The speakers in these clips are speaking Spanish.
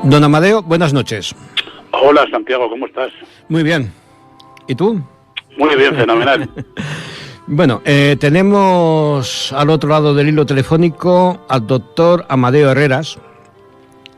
Don Amadeo, buenas noches. Hola, Santiago, ¿cómo estás? Muy bien. ¿Y tú? Muy bien, fenomenal. Bueno, tenemos al otro lado del hilo telefónico al doctor Amadeo Herreras,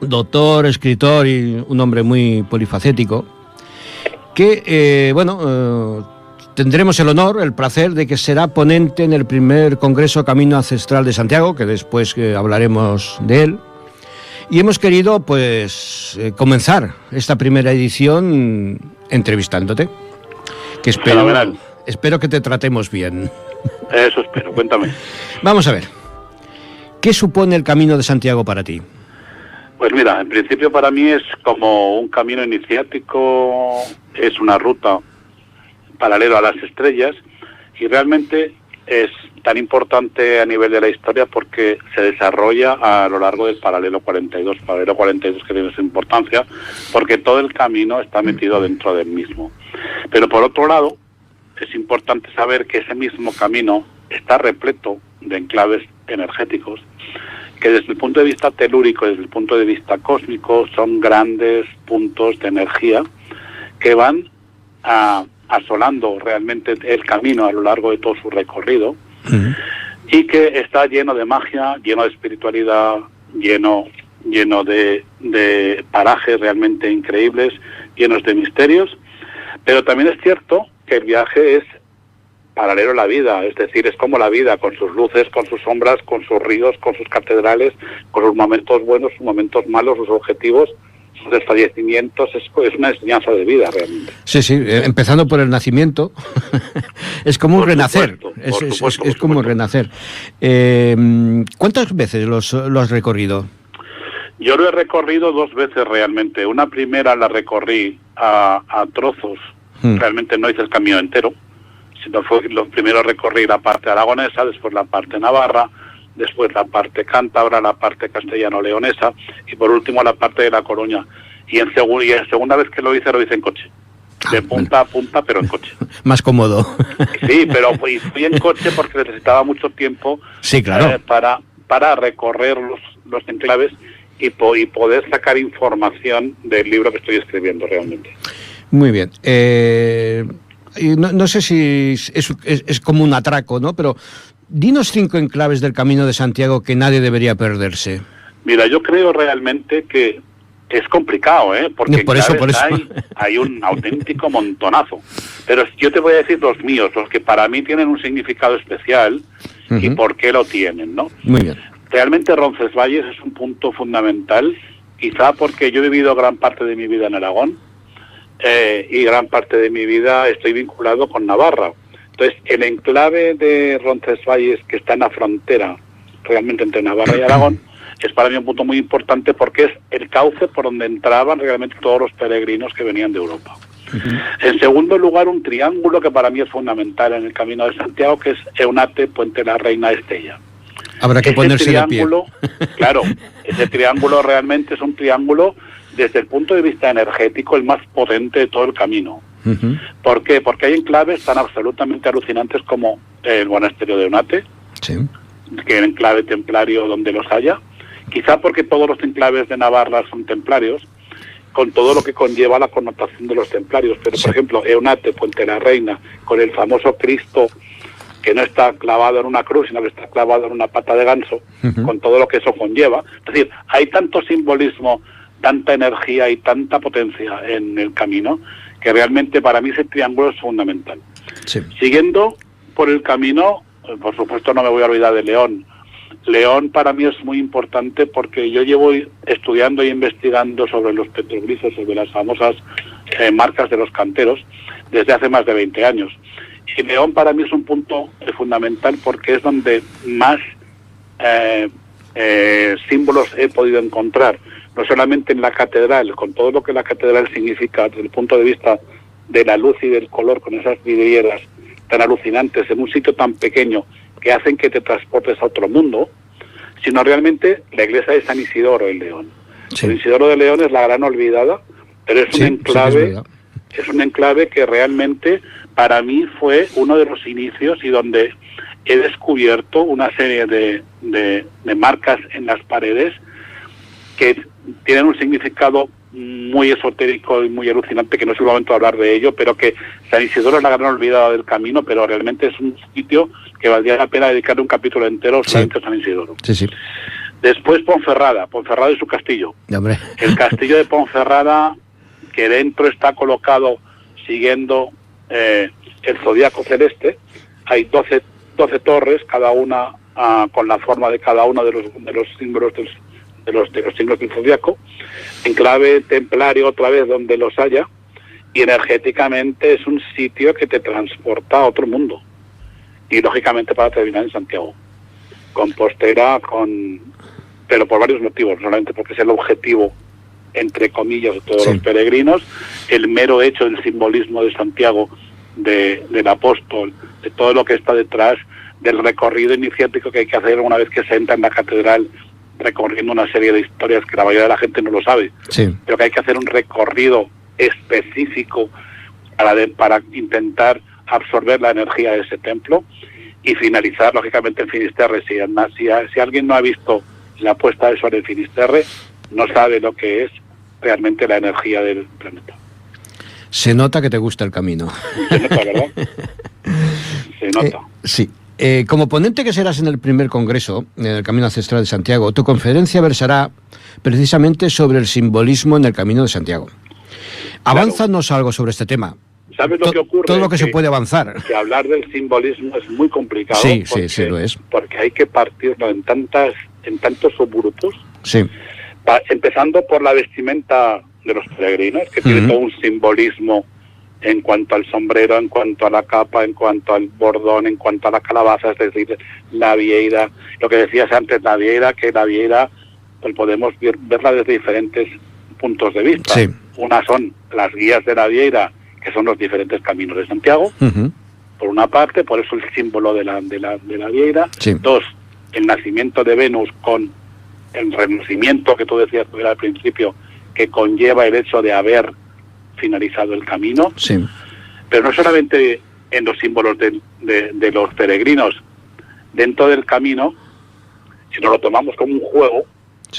doctor, escritor y un hombre muy polifacético, que, tendremos el honor, el placer de que será ponente en el primer Congreso Camino Ancestral de Santiago, que después hablaremos de él. Y hemos querido, comenzar esta primera edición entrevistándote, que espero que te tratemos bien. Eso espero, cuéntame. Vamos a ver, ¿qué supone el Camino de Santiago para ti? Pues mira, en principio para mí es como un camino iniciático, es una ruta paralela a las estrellas y realmente es tan importante a nivel de la historia porque se desarrolla a lo largo del paralelo 42 que tiene su importancia porque todo el camino está metido dentro del mismo. Pero por otro lado, es importante saber que ese mismo camino está repleto de enclaves energéticos que desde el punto de vista telúrico, desde el punto de vista cósmico, son grandes puntos de energía que van asolando realmente el camino a lo largo de todo su recorrido. Y que está lleno de magia, lleno de espiritualidad, lleno de parajes realmente increíbles, llenos de misterios, pero también es cierto que el viaje es paralelo a la vida, es decir, es como la vida, con sus luces, con sus sombras, con sus ríos, con sus catedrales, con sus momentos buenos, sus momentos malos, sus objetivos, sus desfallecimientos, es una enseñanza de vida realmente. Sí, empezando por el nacimiento, es como un renacer, es como un renacer. ¿Cuántas veces lo has recorrido? Yo lo he recorrido 2 veces realmente. Una primera la recorrí a trozos, realmente no hice el camino entero, sino fue lo primero recorrí la parte aragonesa, después la parte navarra, después la parte cántabra, la parte castellano-leonesa y por último la parte de La Coruña. Y en segunda vez que lo hice en coche. De punta a punta, pero en coche. Más cómodo. Sí, pero fui en coche porque necesitaba mucho tiempo para recorrer los enclaves y poder sacar información del libro que estoy escribiendo realmente. Muy bien. No sé si es como un atraco, ¿no? Pero dinos 5 enclaves del Camino de Santiago que nadie debería perderse. Mira, yo creo realmente que es complicado, porque por eso. Hay un auténtico montonazo. Pero yo te voy a decir los míos, los que para mí tienen un significado especial y por qué lo tienen, ¿no? Muy bien. Realmente Roncesvalles es un punto fundamental, quizá porque yo he vivido gran parte de mi vida en Aragón y gran parte de mi vida estoy vinculado con Navarra. Entonces, el enclave de Roncesvalles, que está en la frontera realmente entre Navarra y Aragón, es para mí un punto muy importante porque es el cauce por donde entraban realmente todos los peregrinos que venían de Europa. En segundo lugar, un triángulo que para mí es fundamental en el Camino de Santiago, que es Eunate, Puente de la Reina, Estella. Habrá que ponerse de pie. Claro, ese triángulo realmente es un triángulo desde el punto de vista energético el más potente de todo el camino. ¿Por qué? Porque hay enclaves tan absolutamente alucinantes como el monasterio de Eunate, que es el enclave templario donde los haya, quizá porque todos los enclaves de Navarra son templarios, con todo lo que conlleva la connotación de los templarios, pero por ejemplo Eunate, Puente de la Reina, con el famoso Cristo que no está clavado en una cruz, sino que está clavado en una pata de ganso, con todo lo que eso conlleva. Es decir, hay tanto simbolismo, tanta energía y tanta potencia en el camino, que realmente para mí ese triángulo es fundamental. Siguiendo por el camino, por supuesto no me voy a olvidar de León. León para mí es muy importante porque yo llevo estudiando e investigando sobre los petroglifos, sobre las famosas marcas de los canteros, desde hace más de 20 años. Y León para mí es un punto fundamental porque es donde más símbolos he podido encontrar, no solamente en la catedral, con todo lo que la catedral significa desde el punto de vista de la luz y del color, con esas vidrieras tan alucinantes en un sitio tan pequeño que hacen que te transportes a otro mundo, sino realmente la iglesia de San Isidoro en León. San Isidoro de León es la gran olvidada, pero es un enclave, es un enclave que realmente para mí fue uno de los inicios y donde he descubierto una serie de marcas en las paredes que tienen un significado muy esotérico y muy alucinante, que no es el momento de hablar de ello, pero que San Isidoro es la gran olvidada del camino, pero realmente es un sitio que valdría la pena dedicarle un capítulo entero solamente a San Isidoro. Sí, sí. Después Ponferrada y su castillo. Hombre. El castillo de Ponferrada, que dentro está colocado siguiendo el zodiaco celeste. Hay 12 torres, cada una con la forma de cada uno de los símbolos de los signos del zodiaco, en clave templario otra vez donde los haya, y energéticamente es un sitio que te transporta a otro mundo. Y lógicamente para terminar en Santiago, Compostela, pero por varios motivos, no solamente porque es el objetivo, entre comillas, de todos los peregrinos, el mero hecho del simbolismo de Santiago, del apóstol, de todo lo que está detrás, del recorrido iniciático que hay que hacer una vez que se entra en la catedral, recorriendo una serie de historias que la mayoría de la gente no lo sabe, pero que hay que hacer un recorrido específico para intentar absorber la energía de ese templo, y finalizar lógicamente en Finisterre. Si alguien no ha visto la puesta de sol en Finisterre, no sabe lo que es realmente la energía del planeta. Se nota que te gusta el camino. Se nota, ¿verdad? Se nota. Sí. Como ponente que serás en el primer congreso, en el Camino Ancestral de Santiago, tu conferencia versará precisamente sobre el simbolismo en el Camino de Santiago. Avánzanos algo sobre este tema. ¿Sabes lo que ocurre? Todo lo que se puede avanzar. Que hablar del simbolismo es muy complicado. Sí, lo es. Porque hay que partirlo en tantos subgrupos. Sí. Empezando por la vestimenta de los peregrinos, que tiene todo un simbolismo en cuanto al sombrero, en cuanto a la capa, en cuanto al bordón, en cuanto a la calabaza, es decir, la vieira. Lo que decías antes, la vieira pues podemos verla desde diferentes puntos de vista. Sí. Una son las guías de la vieira, que son los diferentes caminos de Santiago, por una parte, por eso el símbolo de la vieira. Sí. Dos, el nacimiento de Venus con el renacimiento que tú decías al principio, que conlleva el hecho de haber finalizado el camino. Sí. Pero no solamente en los símbolos de los peregrinos dentro del camino, si nos lo tomamos como un juego,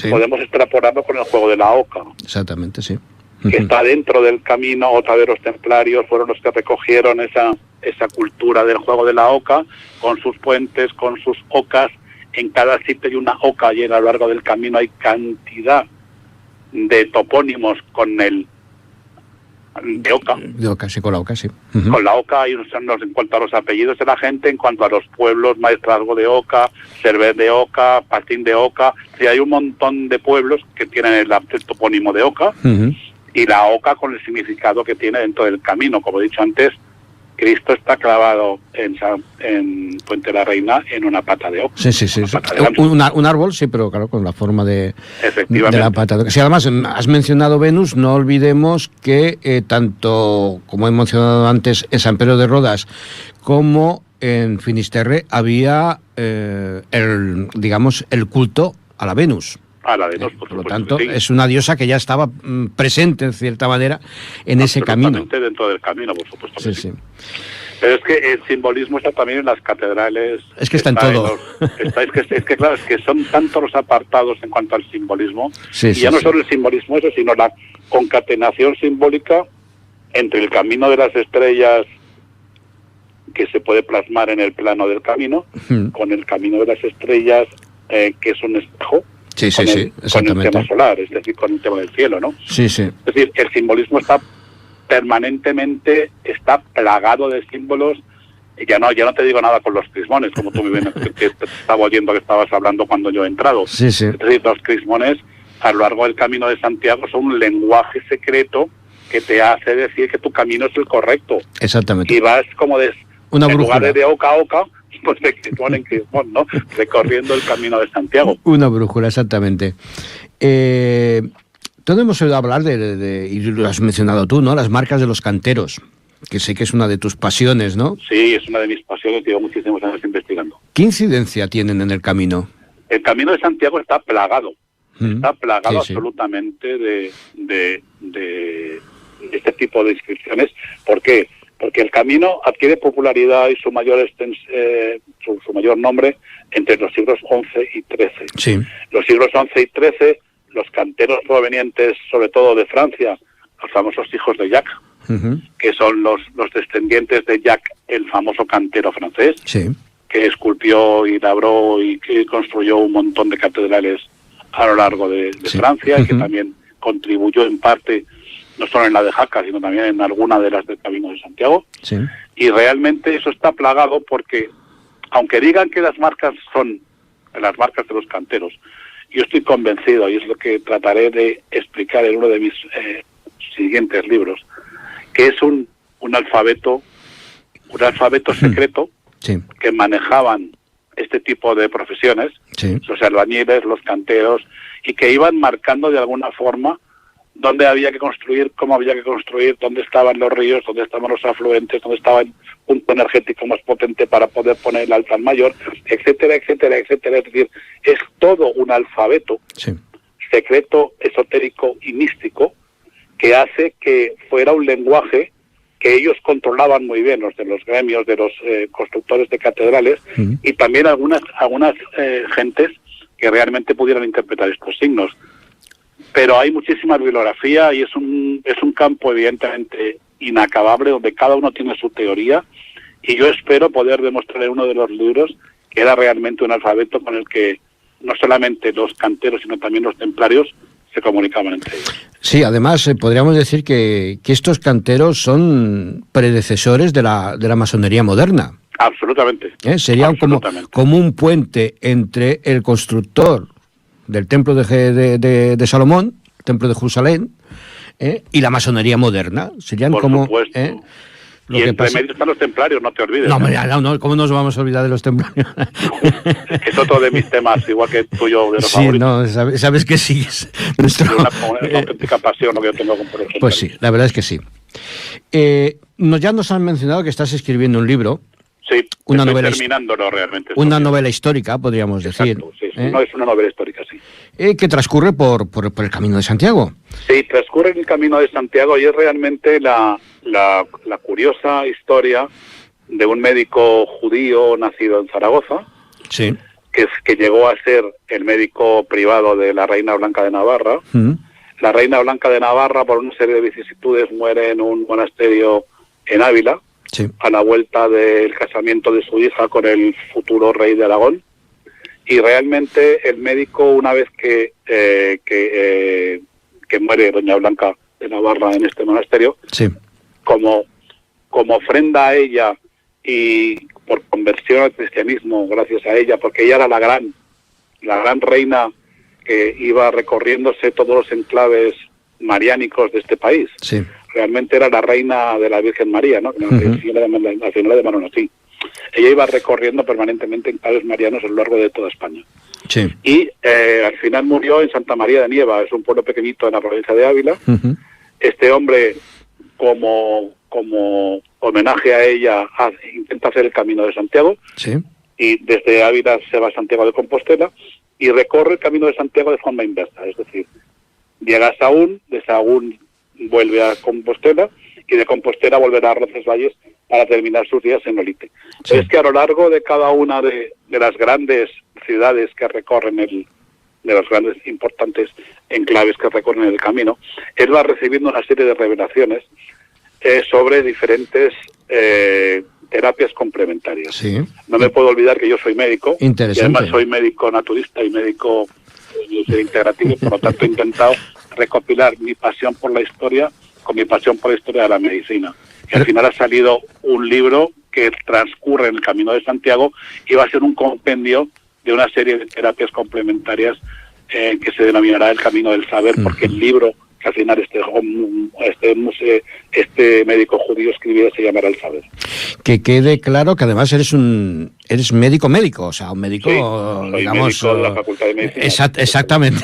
podemos extrapolarlo con el juego de la oca. Exactamente, sí. Que está dentro del camino. Otra vez los templarios fueron los que recogieron esa cultura del juego de la oca, con sus puentes, con sus ocas. En cada sitio hay una oca, y a lo largo del camino hay cantidad de topónimos con el de oca. De oca, sí, con la oca, sí. Con la oca hay en cuanto a los apellidos de la gente, en cuanto a los pueblos, Maestrazgo de Oca, Cerver de Oca, Patín de Oca. Sí, hay un montón de pueblos que tienen el topónimo de oca, y la oca con el significado que tiene dentro del camino. Como he dicho antes, Cristo está clavado en Puente de la Reina en una pata de oca. Sí. Un árbol, sí, pero claro, con la forma de la pata de oca. Si además has mencionado Venus, no olvidemos que tanto, como he mencionado antes, en San Pedro de Rodas como en Finisterre había el culto a la Venus. Por lo tanto, es una diosa que ya estaba presente, en cierta manera, en ese camino. Dentro del camino, por supuesto. Sí. Pero es que el simbolismo está también en las catedrales. Es que está en todo. Es que claro, es que son tantos los apartados en cuanto al simbolismo. No solo el simbolismo eso, sino la concatenación simbólica entre el camino de las estrellas, que se puede plasmar en el plano del camino, con el camino de las estrellas, que es un espejo. Con el tema solar, es decir, con el tema del cielo, ¿no? Sí. Es decir, el simbolismo está permanentemente, está plagado de símbolos. Ya no te digo nada con los crismones, como tú me que te estaba oyendo que estabas hablando cuando yo he entrado. Es decir, los crismones a lo largo del camino de Santiago son un lenguaje secreto que te hace decir que tu camino es el correcto. Exactamente. Y vas como una en brújula. Lugar de oca a oca, pues de crismón en crismón, ¿no? Recorriendo el camino de Santiago. Una brújula, exactamente. Todos hemos oído hablar y lo has mencionado tú, ¿no? Las marcas de los canteros, que sé que es una de tus pasiones, ¿no? Sí, es una de mis pasiones, llevo muchísimos años investigando. ¿Qué incidencia tienen en el camino? El camino de Santiago está plagado. Está plagado absolutamente de este tipo de inscripciones. ¿Por qué? Porque el camino adquiere popularidad y su mayor su mayor nombre entre los siglos XI y XIII. Sí. Los siglos XI y XIII los canteros provenientes sobre todo de Francia, los famosos hijos de Jacques, que son los descendientes de Jacques, el famoso cantero francés, que esculpió y labró y que construyó un montón de catedrales a lo largo de Francia, y que también contribuyó en parte, no solo en la de Jaca, sino también en alguna de las del Camino de Santiago. Y realmente eso está plagado porque, aunque digan que las marcas son las marcas de los canteros, yo estoy convencido, y es lo que trataré de explicar en uno de mis siguientes libros, que es un alfabeto secreto que manejaban este tipo de profesiones, los albañiles, los canteros, y que iban marcando de alguna forma dónde había que construir, cómo había que construir, dónde estaban los ríos, dónde estaban los afluentes, dónde estaba el punto energético más potente para poder poner el altar mayor, etcétera, etcétera, etcétera. Es decir, es todo un alfabeto secreto, esotérico y místico que hace que fuera un lenguaje que ellos controlaban muy bien, los de los gremios, de los constructores de catedrales, y también algunas gentes que realmente pudieran interpretar estos signos. Pero hay muchísima bibliografía y es un campo evidentemente inacabable, donde cada uno tiene su teoría, y yo espero poder demostrar en uno de los libros que era realmente un alfabeto con el que no solamente los canteros, sino también los templarios se comunicaban entre ellos. Sí, además podríamos decir que estos canteros son predecesores de la masonería moderna. Absolutamente. Serían como un puente entre el constructor del templo de Salomón, el templo de Jerusalén, y la masonería moderna. Serían por como... Supuesto. Y entre medio están los templarios, no te olvides. No, ¿cómo nos vamos a olvidar de los templarios? Es otro de mis temas, igual que tuyo de los favoritos. No, sabes que sí. Es una auténtica pasión lo que yo tengo por el. Pues sí, la verdad es que sí. Ya nos han mencionado que estás escribiendo un libro. Sí, estoy terminándolo realmente. Una novela histórica, podríamos decir. Sí, no, es una novela histórica, sí. Que transcurre por el Camino de Santiago. Sí, transcurre en el Camino de Santiago y es realmente la curiosa historia de un médico judío nacido en Zaragoza, que llegó a ser el médico privado de la Reina Blanca de Navarra. La Reina Blanca de Navarra, por una serie de vicisitudes, muere en un monasterio en Ávila, a la vuelta del casamiento de su hija con el futuro rey de Aragón. Y realmente el médico, una vez que muere doña Blanca de Navarra en este monasterio, como ofrenda a ella y por conversión al cristianismo, gracias a ella, porque ella era la gran reina que iba recorriéndose todos los enclaves mariánicos de este país. Realmente era la reina de la Virgen María, ¿no? La señora de Maronotí. Ella iba recorriendo permanentemente enclaves marianos a lo largo de toda España. Y al final murió en Santa María de Nieva, es un pueblo pequeñito en la provincia de Ávila. Este hombre, como homenaje a ella, intenta hacer el Camino de Santiago, y desde Ávila se va a Santiago de Compostela y recorre el Camino de Santiago de forma inversa, es decir, llega a Sahagún, de Sahagún vuelve a Compostela y de Compostela volverá a Roncesvalles para terminar sus días en Olite. Es que a lo largo de cada una de las grandes ciudades que recorren de los grandes importantes enclaves que recorren el camino, él va recibiendo una serie de revelaciones sobre diferentes terapias complementarias. No me puedo olvidar que yo soy médico, y además soy médico naturista y médico integrativo, por lo tanto he intentado recopilar mi pasión por la historia con mi pasión por la historia de la medicina. Y al final ha salido un libro que transcurre en el Camino de Santiago y va a ser un compendio de una serie de terapias complementarias que se denominará el Camino del Saber, porque el libro que al final este médico judío escribió se llamará El Saber. Que quede claro que además eres médico, o sea, un médico, digamos, médico de la Facultad de Medicina. Exactamente.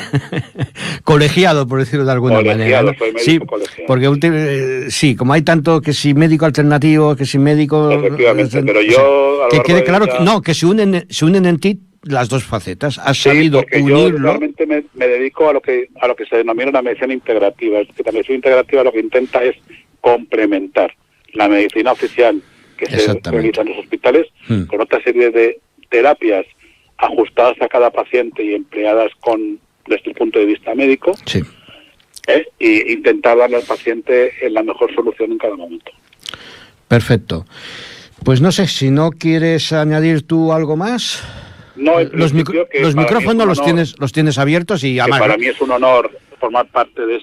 Colegiado, por decirlo de alguna manera, ¿no? Soy médico colegiado. Porque como hay tanto que si médico alternativo, que si médico... Efectivamente, pero yo... Que quede claro que se unen en ti las dos facetas. Has sabido unirlo. Yo realmente me dedico a lo que se denomina una medicina integrativa. Es que la medicina integrativa lo que intenta es complementar la medicina oficial que se realiza en los hospitales con otra serie de terapias ajustadas a cada paciente y empleadas con desde el punto de vista médico, Sí. e intentar darle al paciente la mejor solución en cada momento. Perfecto. Pues no sé, si no quieres añadir tú algo más. No, en Los principio, que los para mí micrófonos es un honor, los tienes abiertos y que además... para mí es un honor formar parte de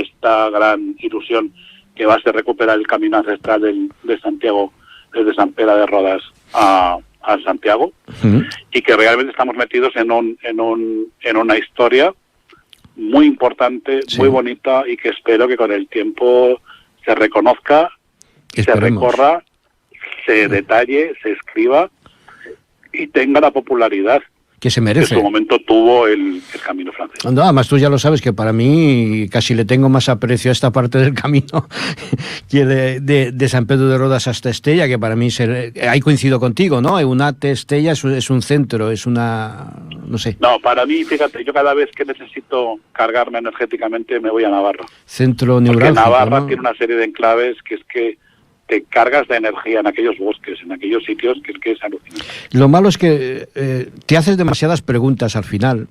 esta gran ilusión que va a ser recuperar el camino ancestral de Santiago, desde San Pera de Rodas a Santiago, y que realmente estamos metidos en una historia muy importante, Sí. muy bonita, y que espero que con el tiempo se reconozca, Esperemos. se recorra, se detalle, se escriba y tenga la popularidad Que se que en merece. su momento tuvo el camino francés. No, además tú ya lo sabes que para mí casi le tengo más aprecio a esta parte del camino que de San Pedro de Rodas hasta Estella, que para mí ahí coincido contigo, ¿no? Eunate, Estella es un centro, es una... no sé. No, para mí, fíjate, yo cada vez que necesito cargarme energéticamente me voy a Navarra. Centro Porque neurálgico, Navarra ¿no? tiene una serie de enclaves que es que te cargas de energía en aquellos bosques, en aquellos sitios, que es alucinante. Lo malo es que te haces demasiadas preguntas al final.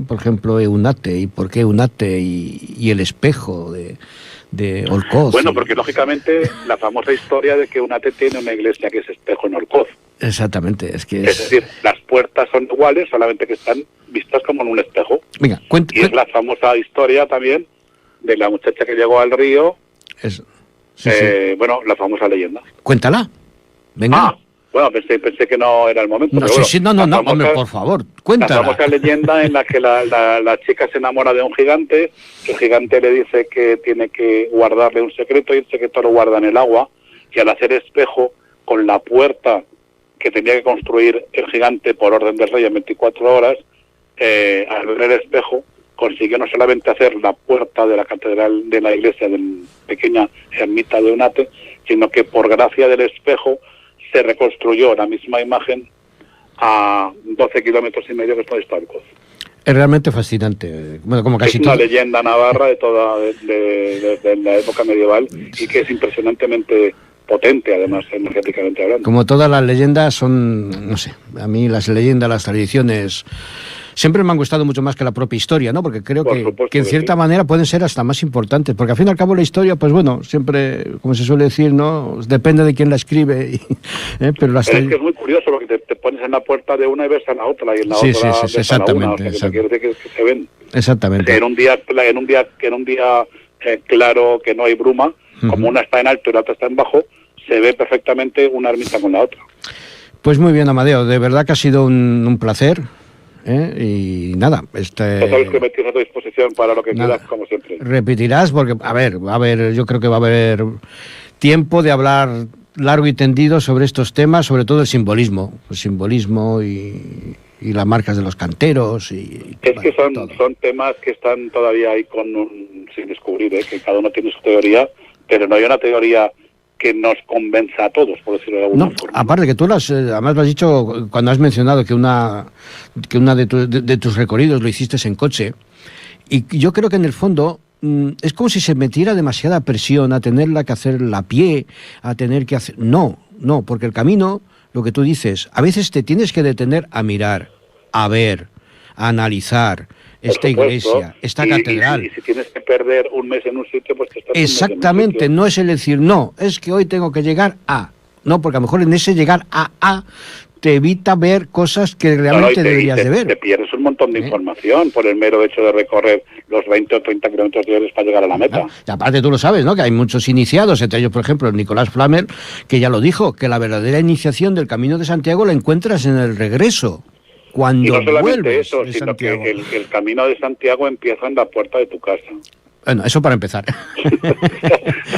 Por ejemplo, Eunate, ¿y por qué Eunate? Y el espejo de Olcoz. Bueno, porque lógicamente la famosa historia de que Eunate tiene una iglesia que es espejo en Olcoz. Exactamente, es que Es decir, las puertas son iguales, solamente que están vistas como en un espejo. Venga, Y es la famosa historia también de la muchacha que llegó al río, Sí, sí. bueno, la famosa leyenda. Cuéntala. Venga. Bueno, pensé que no era el momento. No, pero sí, bueno, sí, no, hombre, por favor, La cuéntala. famosa leyenda en la que la chica se enamora de un gigante, el gigante le dice que tiene que guardarle un secreto y el secreto lo guarda en el agua, y al hacer espejo con la puerta que tenía que construir el gigante por orden del rey en 24 horas, al ver el espejo consiguió no solamente hacer la puerta de la catedral de la iglesia de la pequeña ermita de Eunate, sino que por gracia del espejo se reconstruyó la misma imagen a 12 kilómetros y medio que está de Olcoz. Es realmente fascinante. Bueno, como casi Es una todo. leyenda navarra de la época medieval y que es impresionantemente potente, además, energéticamente hablando. Como todas las leyendas son, no sé, a mí las leyendas, las tradiciones, siempre me han gustado mucho más que la propia historia, ¿no? Porque creo que en cierta manera pueden ser hasta más importantes, porque al fin y al cabo la historia, pues bueno, siempre, como se suele decir, ¿no? Depende de quién la escribe, pero es que es muy curioso porque te pones en la puerta de una y ves a la otra, y en la sí, otra sí, ves a la una, o sea, que te quiere decir que se ven. Exactamente. En un día claro, que no hay bruma, como una está en alto y la otra está en bajo, se ve perfectamente una ermita con la otra. Pues muy bien, Amadeo, de verdad que ha sido un placer. Y nada, Todos que metes a tu disposición para lo que quieras, como siempre. Repetirás, porque, a ver, yo creo que va a haber tiempo de hablar largo y tendido sobre estos temas, sobre todo el simbolismo y las marcas de los canteros. Es que son temas que están todavía ahí sin descubrir, que cada uno tiene su teoría, pero no hay una teoría que nos convenza a todos, por decirlo de alguna forma. Aparte que tú además lo has dicho cuando has mencionado que una de tus recorridos lo hiciste en coche, y yo creo que en el fondo es como si se metiera demasiada presión a tenerla que hacerla a pie, a tener que hacer... No, porque el camino, lo que tú dices, a veces te tienes que detener a mirar, a ver, a analizar esta iglesia, esta catedral. Y si tienes que perder un mes en un sitio, pues te estás... Exactamente, no es el decir, no, es que hoy tengo que llegar a... No, porque a lo mejor en ese llegar a te evita ver cosas que realmente deberías de ver. Te pierdes un montón de información por el mero hecho de recorrer los 20 o 30 kilómetros diarios para llegar a la meta. Y aparte tú lo sabes, ¿no? Que hay muchos iniciados, entre ellos, por ejemplo, Nicolás Flamel, que ya lo dijo, que la verdadera iniciación del Camino de Santiago la encuentras en el regreso. Cuando y no solamente vuelves eso, sino Santiago, que el Camino de Santiago empieza en la puerta de tu casa. Bueno, eso para empezar.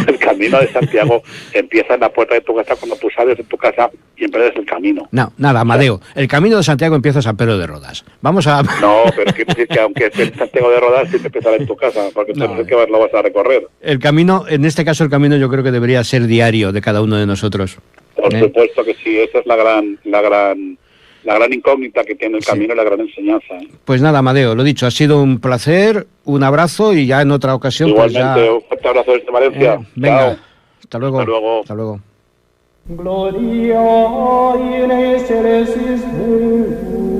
El Camino de Santiago empieza en la puerta de tu casa cuando tú sales de tu casa y emprendes el camino. No, nada, Amadeo. El Camino de Santiago empieza en San Pedro de Rodas. Vamos a... No, pero quiero decir que aunque esté en Santiago de Rodas, sí te empezará en tu casa, porque tú no sé qué lo vas a recorrer. El camino, en este caso el camino yo creo que debería ser diario de cada uno de nosotros. Por supuesto que sí, esa es la gran incógnita que tiene el camino y la gran enseñanza. Pues nada, Amadeo, lo dicho, ha sido un placer, un abrazo y ya en otra ocasión... Igualmente, pues ya... un fuerte abrazo desde Valencia. Venga, Chao. Hasta luego. Hasta luego. Hasta luego. Gloria in excelsis Deo.